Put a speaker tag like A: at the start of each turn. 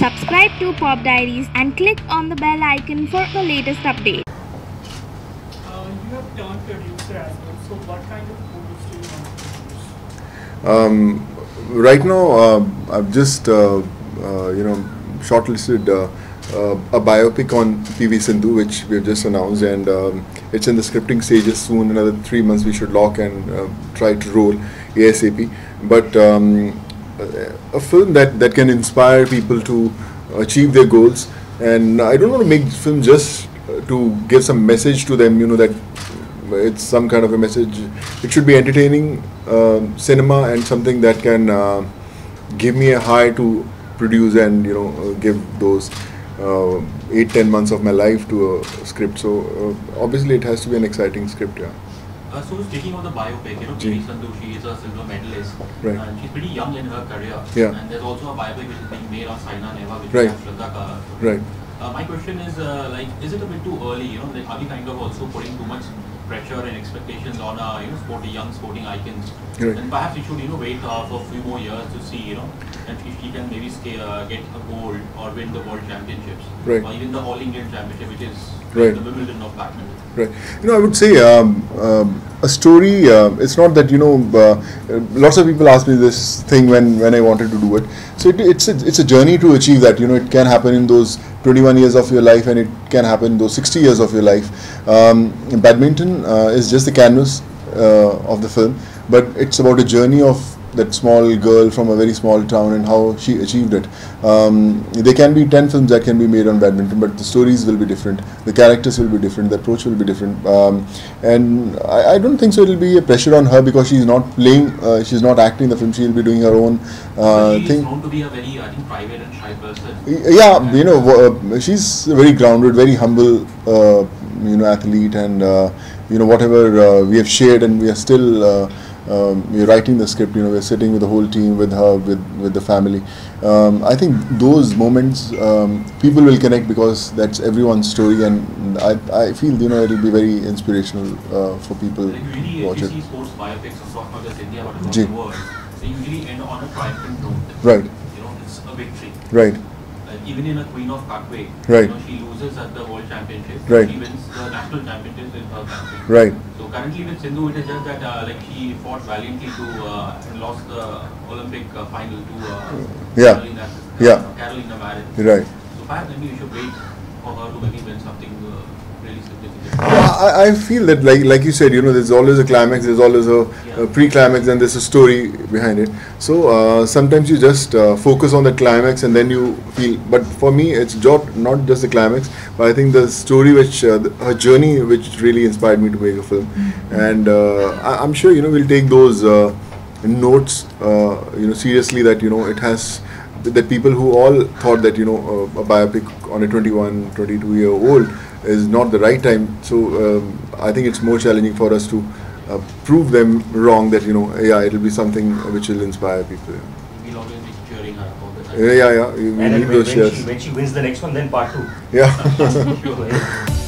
A: Subscribe to Pop Diaries and click on the bell icon for the latest update.
B: You have turned producer as well, so what kind of movies do you want to produce?
C: Right now, I've just shortlisted a biopic on Sindhu, which we have just announced, and it's in the scripting stages. Soon, another 3 months, we should lock and try to roll ASAP. But a film that can inspire people to achieve their goals, and I don't want to make film just to give some message to them. That it's some kind of a message. It should be entertaining cinema and something that can give me a high to produce and give those 8-10 months of my life to a script. So obviously it has to be an exciting script. Yeah.
D: So speaking of the biopic, Sindhu, she is a silver medalist,
C: right,
D: and she's pretty young in her career.
C: Yeah.
D: And there's also a biopic which is being made on Saina Nehwal, which
C: right,
D: is Shraddha.
C: Right.
D: My question is, is it a bit too early? Are we kind of also putting too much pressure and expectations on young sporting icons?
C: Right.
D: And perhaps we should wait for a few more years to see if she can maybe get a gold or win the world championships,
C: right,
D: or even the All England championship, which is
C: right,
D: the Wimbledon of badminton.
C: Right. I would say a story. It's not that lots of people ask me this thing when I wanted to do it. So it's a journey to achieve that. It can happen in those 21 years of your life, and it can happen in those 60 years of your life. Badminton is just the canvas of the film, but it's about a journey of that small girl from a very small town and how she achieved it. There can be 10 films that can be made on badminton, but the stories will be different, the characters will be different, the approach will be different, and I don't think so it'll be a pressure on her because she's not playing, she's not acting in the film, she'll be doing her own thing.
D: She's known to be a very, I think, private and shy person.
C: Yeah, she's very grounded, very humble, athlete, and whatever we have shared, and we are still we're writing the script. We're sitting with the whole team, with her, with the family. I think those moments people will connect because that's everyone's story, and I feel it'll be very inspirational for people
D: usually,
C: watch
D: if you
C: it.
D: see sports biopics across not just India but across the world, they usually end on a triumphant note.
C: Right.
D: It's a victory.
C: Right.
D: Even in a Queen of Katwe,
C: right,
D: she loses at the World Championship.
C: Right.
D: She wins the national championship in her country.
C: Right.
D: So currently with Sindhu, it is just that she fought valiantly and lost the Olympic final to Carolina Marin.
C: Right.
D: So perhaps maybe we should wait for her to maybe win something really significant.
C: I feel that like you said, there's always a climax, there's always a pre-climax, and there's a story behind it. So sometimes you just focus on the climax and then you feel, but for me it's not just the climax, but I think the story which her journey which really inspired me to make a film. And I'm sure we'll take those notes seriously, that it has that people who all thought that a biopic on a 21, 22-year-old is not the right time. So I think it's more challenging for us to prove them wrong, that it'll be something which will inspire people.
D: We'll always be cheering her all the time.
C: Yeah. We need those shares.
E: When she wins the next one, then part 2.
C: Yeah.
D: Sure.